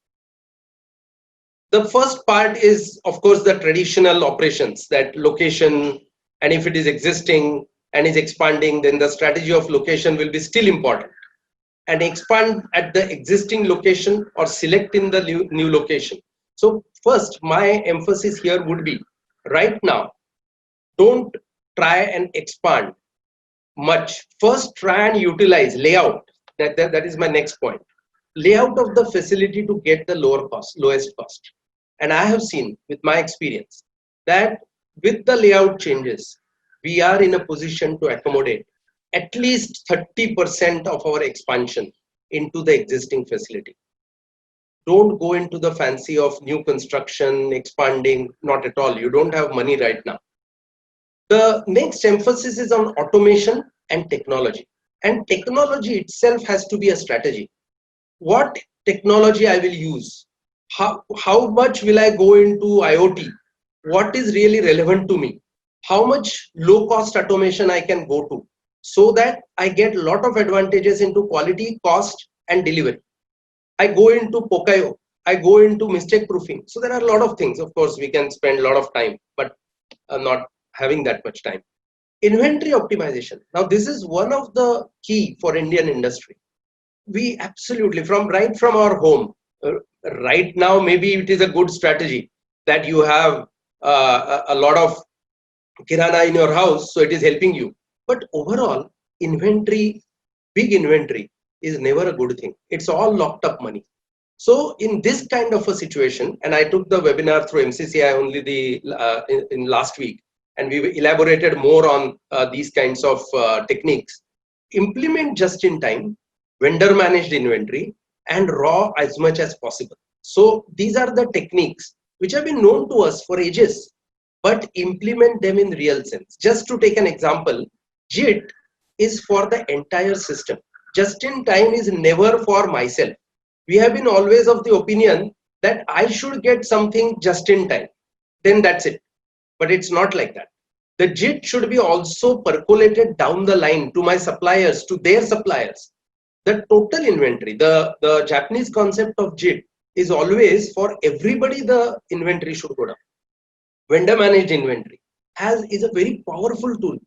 The first part is, of course, the traditional operations, that location, and if it is existing and is expanding, then the strategy of location will be still important. And expand at the existing location or select in the new location. So first, my emphasis here would be, right now, don't try and expand much. First, try and utilize layout. That is my next point. Layout of the facility to get the lowest cost. And I have seen with my experience that with the layout changes, we are in a position to accommodate at least 30% of our expansion into the existing facility. Don't go into the fancy of new construction, expanding, not at all. You don't have money right now. The next emphasis is on automation and technology. And technology itself has to be a strategy. What technology I will use? How much will I go into IoT? What is really relevant to me? How much low cost automation I can go to, so that I get a lot of advantages into quality, cost, and delivery. I go into Pokayo, I go into mistake proofing. So there are a lot of things. Of course, we can spend a lot of time, but I'm not having that much time. Inventory optimization. Now, this is one of the key for Indian industry. We absolutely, right from our home, right now, maybe it is a good strategy that you have a lot of kirana in your house, so it is helping you. But overall, inventory, big inventory, is never a good thing. It's all locked up money. So in this kind of a situation, and I took the webinar through MCCIA only in last week. and we've elaborated more on these kinds of techniques. Implement just in time, vendor managed inventory, and raw as much as possible. So these are the techniques which have been known to us for ages, but implement them in real sense. Just to take an example, JIT is for the entire system. Just in time is never for myself. We have been always of the opinion that I should get something just in time, then that's it. But it's not like that. The JIT should be also percolated down the line to my suppliers, to their suppliers. The total inventory, the Japanese concept of JIT is always for everybody the inventory should go down. Vendor managed inventory is a very powerful tool,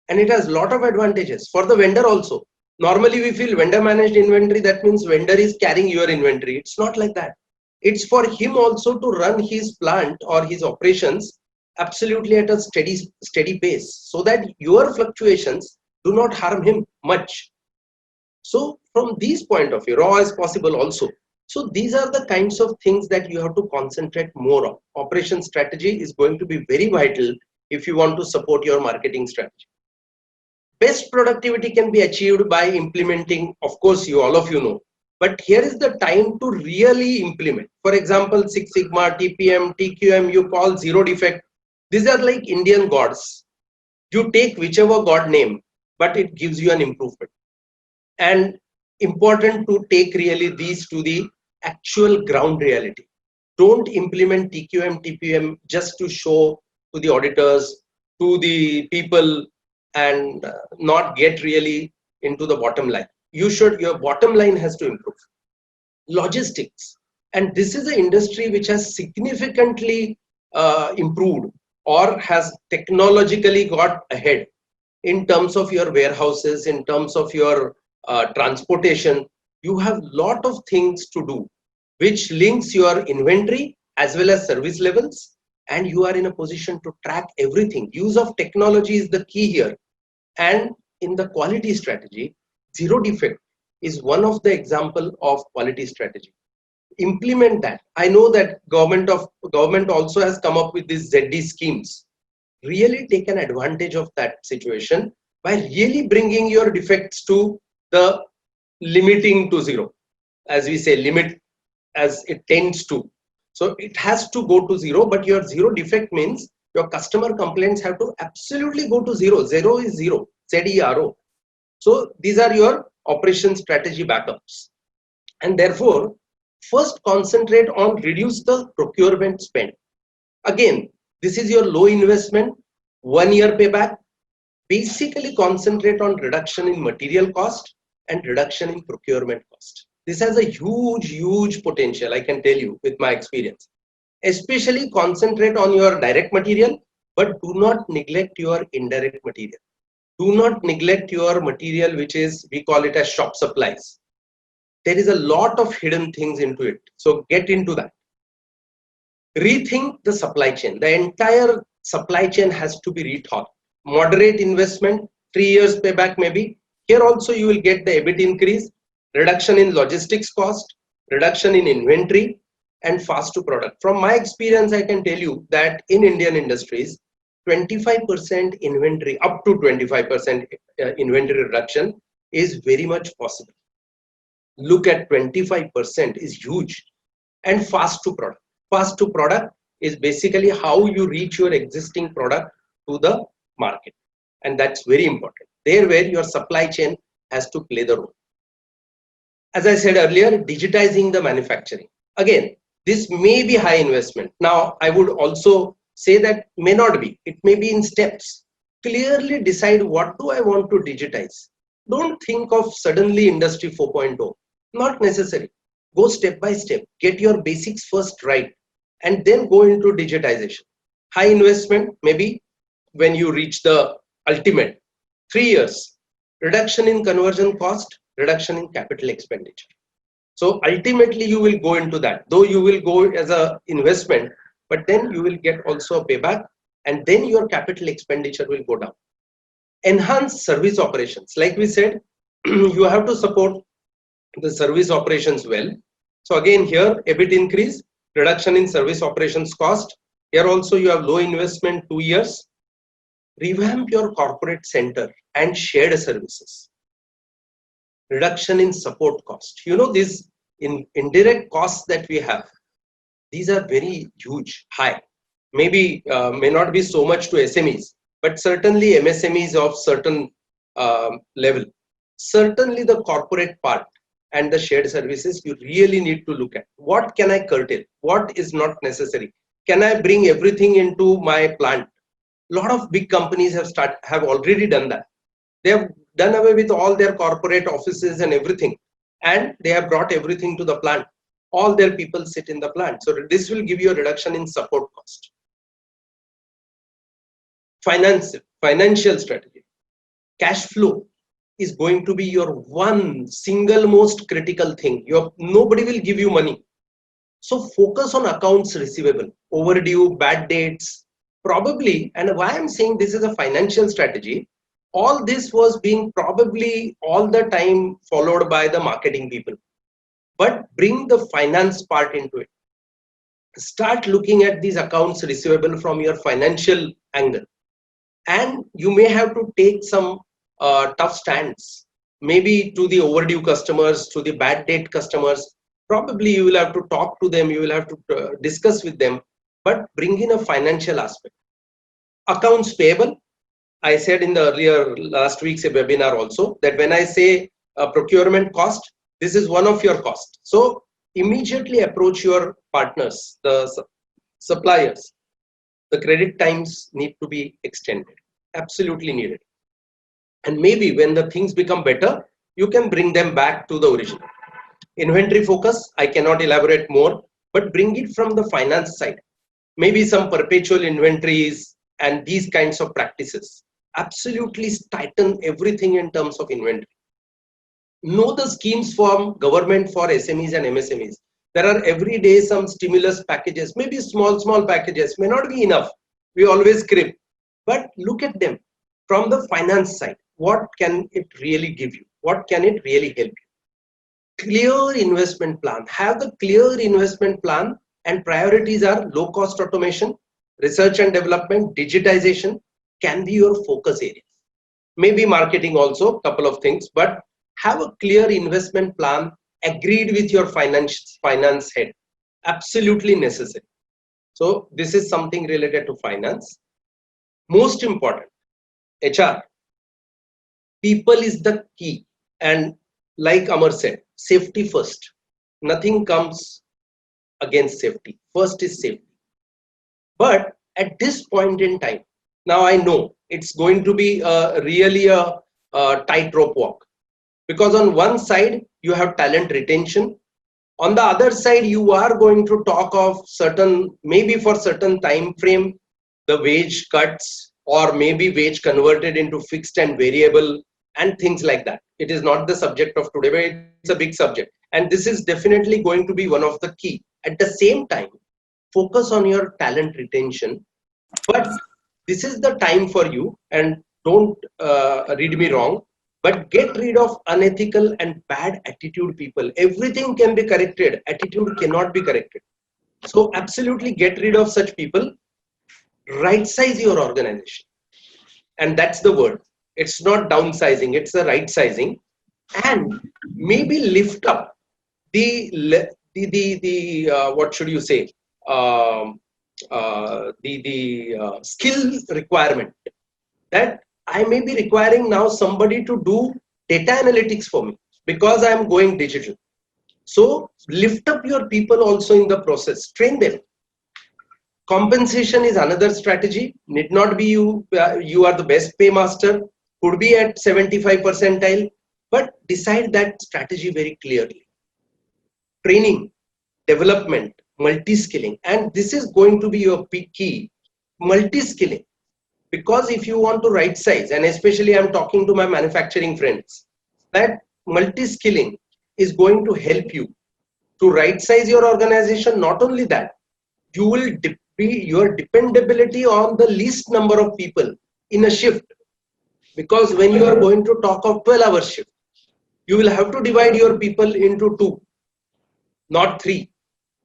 and it has a lot of advantages for the vendor also. Normally we feel vendor managed inventory, that means vendor is carrying your inventory. It's not like that. It's for him also to run his plant or his operations absolutely at a steady pace, so that your fluctuations do not harm him much. So from this point of view, raw as possible also. So these are the kinds of things that you have to concentrate more on. Operation strategy is going to be very vital if you want to support your marketing strategy. Best productivity can be achieved by implementing, of course, all of you know, but here is the time to really implement. For example, Six Sigma, TPM, TQM, you call zero defect. These are like Indian gods. You take whichever god name, but it gives you an improvement. And important to take really these to the actual ground reality. Don't implement TQM, TPM just to show to the auditors, to the people, and not get really into the bottom line. Your bottom line has to improve. Logistics, and this is an industry which has significantly improved or has technologically got ahead in terms of your warehouses, in terms of your transportation. You have lot of things to do which links your inventory as well as service levels, and you are in a position to track everything. Use of technology is the key here. And in the quality strategy, zero defect is one of the example of quality strategy. Implement that. I know that government also has come up with these ZD schemes. Really take an advantage of that situation by really bringing your defects to the limiting to zero. As we say, limit as it tends to. So it has to go to zero, but your zero defect means your customer complaints have to absolutely go to zero. Zero is zero, ZERO. So these are your operation strategy backups. And therefore, first concentrate on reduce the procurement spend. Again, this is your low investment, 1 year payback. Basically concentrate on reduction in material cost and reduction in procurement cost. This has a huge potential, I can tell you with my experience. Especially concentrate on your direct material, but do not neglect your indirect material. Do not neglect your material, which is, we call it as shop supplies. There is a lot of hidden things into it. So get into that. Rethink the supply chain. The entire supply chain has to be rethought. Moderate investment, 3 years payback maybe. Here also you will get the EBIT increase, reduction in logistics cost, reduction in inventory, and fast to product. From my experience, I can tell you that in Indian industries, 25% inventory, up to 25% inventory reduction is very much possible. Look at 25% is huge. And fast to product. Fast to product is basically how you reach your existing product to the market. And that's very important. There where your supply chain has to play the role. As I said earlier, digitizing the manufacturing. Again, this may be high investment. Now, I would also say that may not be. It may be in steps. Clearly decide what do I want to digitize. Don't think of suddenly Industry 4.0. Not necessary. Go step by step. Get your basics first right, and then go into digitization. High investment, maybe when you reach the ultimate. 3 years. Reduction in conversion cost, reduction in capital expenditure. So ultimately you will go into that, though you will go as a investment, but then you will get also a payback, and then your capital expenditure will go down. Enhance service operations. Like we said, you have to support the service operations well. So again here, EBIT increase, reduction in service operations cost. Here also you have low investment, 2 years. Revamp your corporate center and shared services. Reduction in support cost. You know, these indirect costs that we have, these are very huge, high. Maybe may not be so much to SMEs, but certainly MSMEs of certain level. Certainly the corporate part and the shared services, you really need to look at. What can I curtail? What is not necessary? Can I bring everything into my plant? A lot of big companies have already done that. They have done away with all their corporate offices and everything, and they have brought everything to the plant. All their people sit in the plant. So this will give you a reduction in support cost. Financial strategy. Cash flow is going to be your one single most critical thing. Nobody will give you money. So focus on accounts receivable, overdue, bad dates, probably. And why I'm saying this is a financial strategy, all this was being probably all the time followed by the marketing people. But bring the finance part into it. Start looking at these accounts receivable from your financial angle. And you may have to take some tough stands, maybe to the overdue customers, to the bad date customers. Probably you will have to talk to them, you will have to discuss with them, but bring in a financial aspect. Accounts payable, I said in the last week's webinar also, that when I say procurement cost, this is one of your costs. So immediately approach your partners, the suppliers. The credit times need to be extended, absolutely needed. And maybe when the things become better, you can bring them back to the original. Inventory focus, I cannot elaborate more, but bring it from the finance side. Maybe some perpetual inventories and these kinds of practices. Absolutely tighten everything in terms of inventory. Know the schemes from government for SMEs and MSMEs. There are every day some stimulus packages, maybe small packages, may not be enough. We always crib, but look at them from the finance side. What can it really give you? What can it really help you? Clear investment plan. Have the clear investment plan, and priorities are low cost automation, research and development, digitization can be your focus areas. Maybe marketing also, couple of things, but have a clear investment plan agreed with your finance head. Absolutely necessary. So this is something related to finance. Most important, HR. People is the key, and like Amar said, safety first. Nothing comes against safety. First is safety. But at this point in time, now I know it's going to be really a tightrope walk, because on one side you have talent retention, on the other side you are going to talk of certain, maybe for certain time frame, the wage cuts, or maybe wage converted into fixed and variable and things like that. It is not the subject of today, but it's a big subject, and this is definitely going to be one of the key. At the same time, focus on your talent retention, but this is the time for you, and don't read me wrong, but get rid of unethical and bad attitude people. Everything can be corrected, attitude cannot be corrected. So absolutely get rid of such people. Right size your organization, and that's the word. It's not downsizing, it's the right sizing. And maybe lift up the what should you say, skill requirement, that I may be requiring now somebody to do data analytics for me because I am going digital. So lift up your people also in the process, train them. Compensation is another strategy. Need not be you are the best paymaster, could be at 75 percentile, but decide that strategy very clearly. Training, development, multi-skilling, and this is going to be your key, multi-skilling. Because if you want to right size, and especially I'm talking to my manufacturing friends, that multi-skilling is going to help you to right size your organization. Not only that, you will be your dependability on the least number of people in a shift, because when you are going to talk of 12-hour shift, you will have to divide your people into 2, not 3.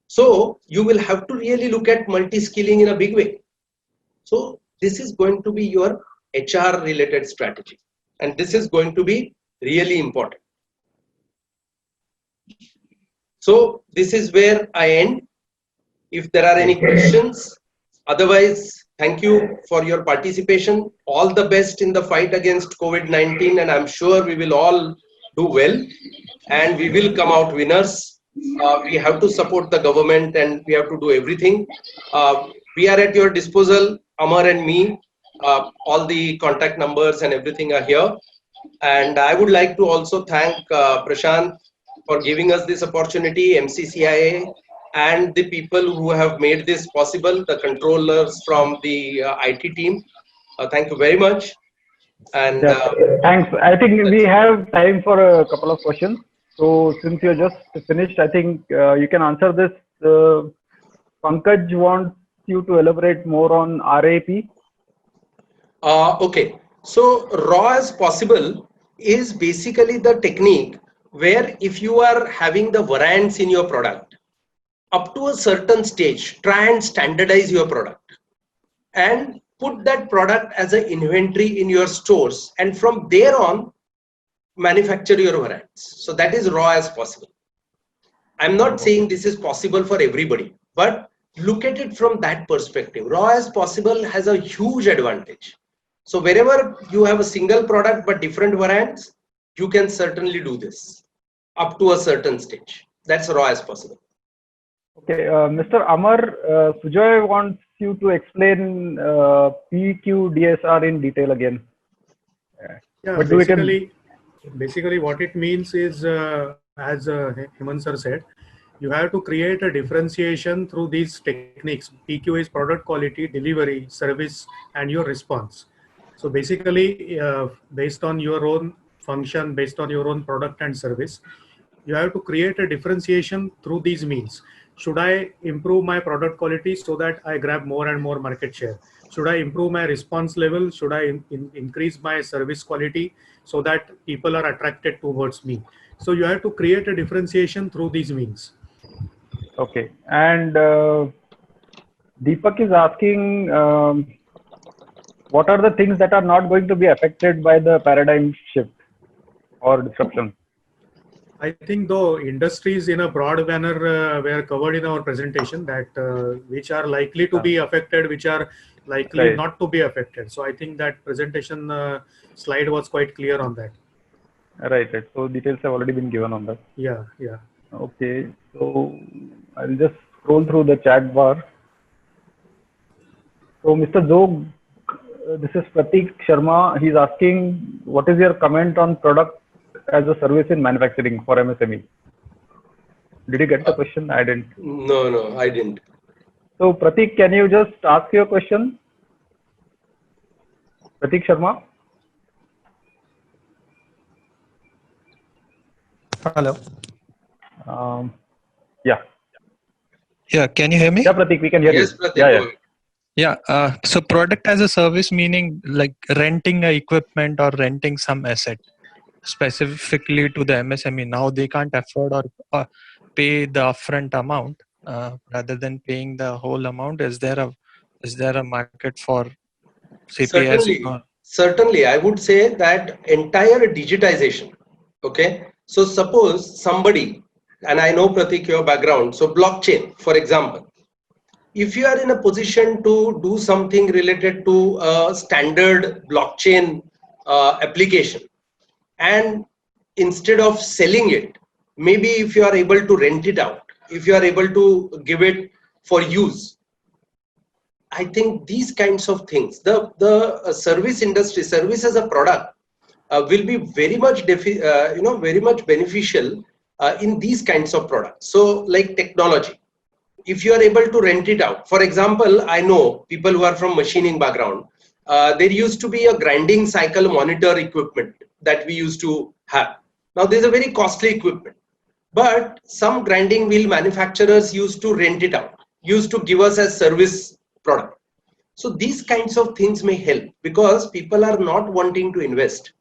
So you will have to really look at multi-skilling in a big way. So this is going to be your HR related strategy. And this is going to be really important. So this is where I end. If there are any questions, otherwise, thank you for your participation. All the best in the fight against COVID-19, and I'm sure we will all do well and we will come out winners. We have to support the government and we have to do everything. We are at your disposal, Amar and me. All the contact numbers and everything are here. And I would like to also thank Prashant for giving us this opportunity, MCCIA, and the people who have made this possible, the controllers from the IT team. Thank you very much. And thanks. I think we have time for a couple of questions. So since you're just finished, I think you can answer this. Pankaj wants you to elaborate more on RAP. Okay, so raw as possible is basically the technique where if you are having the variants in your product, up to a certain stage, try and standardize your product and put that product as an inventory in your stores, and from there on manufacture your variants. So that is raw as possible. I'm not saying this is possible for everybody, but look at it from that perspective. Raw as possible has a huge advantage. So wherever you have a single product but different variants, you can certainly do this up to a certain stage. That's raw as possible. Okay, Mr. Amar, Sujoy wants you to explain PQDSR in detail again. Yeah, basically what it means is, as Hemant sir said, you have to create a differentiation through these techniques. PQ is product quality, delivery, service, and your response. So basically, based on your own function, based on your own product and service, you have to create a differentiation through these means. Should I improve my product quality so that I grab more and more market share? Should I improve my response level? Should I increase my service quality so that people are attracted towards me? So you have to create a differentiation through these means. Okay, and Deepak is asking, what are the things that are not going to be affected by the paradigm shift or disruption? I think though industries in a broad manner were covered in our presentation, that which are likely to be affected, which are likely not to be affected. So I think that presentation slide was quite clear on that. Right. So details have already been given on that. Yeah. Okay, so I'll just scroll through the chat bar. So Mr. Zog, this is Pratik Sharma. He's asking, what is your comment on product as a service in manufacturing for MSME? Did you get the question? I didn't. No, I didn't. So Pratik, can you just ask your question? Pratik Sharma? Hello. Yeah, can you hear me? Yeah, Pratik, we can hear you. Pratik, yeah. So product as a service, meaning like renting a equipment or renting some asset specifically to the MSME. Now they can't afford or pay the upfront amount rather than paying the whole amount. Is there a market for CPS? Certainly, I would say that entire digitization. Okay, so suppose somebody, and I know Pratik your background, so blockchain, for example, if you are in a position to do something related to a standard blockchain application, and instead of selling it, maybe if you are able to rent it out, if you are able to give it for use, I think these kinds of things, the service industry, service as a product, will be very much very much beneficial in these kinds of products. So like technology, if you are able to rent it out, for example, I know people who are from machining background, there used to be a grinding cycle monitor equipment that we used to have. Now there's a very costly equipment, but some grinding wheel manufacturers used to rent it out, used to give us as service product. So these kinds of things may help because people are not wanting to invest.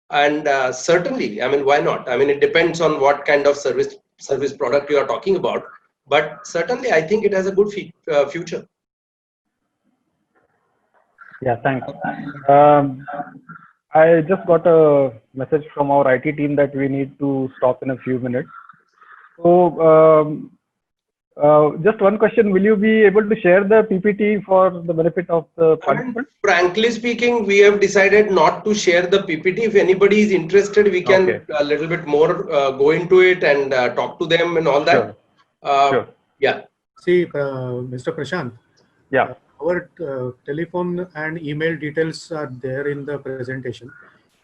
And certainly, I mean, why not? I mean, it depends on what kind of service product you are talking about. But certainly, I think it has a good future. Yeah, thanks. I just got a message from our IT team that we need to stop in a few minutes. So, just one question: will you be able to share the PPT for the benefit of the participants? Frankly speaking, we have decided not to share the PPT. If anybody is interested, we can Okay. a little bit more go into it and talk to them and all that. Sure. Yeah. See, Mr. Prashant, Yeah. our telephone and email details are there in the presentation.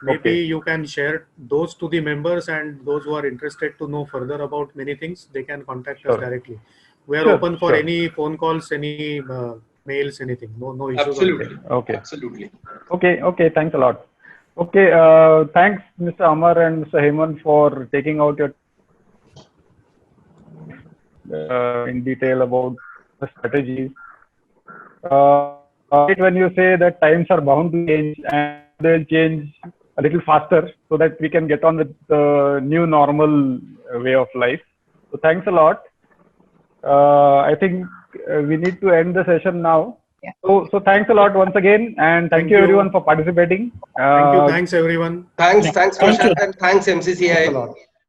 Maybe Okay. you can share those to the members, and those who are interested to know further about many things, they can contact us Sure. directly. We are Sure, open for sure. any phone calls, any mails, anything. No issues. Absolutely. Okay. Absolutely. Okay. Thanks a lot. Okay. Thanks, Mr. Amar and Mr. Hemant, for taking out your in detail about the strategies. When you say that times are bound to change and they'll change a little faster so that we can get on with the new normal way of life. So thanks a lot. I think we need to end the session now. Yeah. So thanks a lot once again, and thank you everyone for participating. Thank you. Thanks everyone. Thanks, Thank Prashant, and thanks MCCIA. Thanks a lot.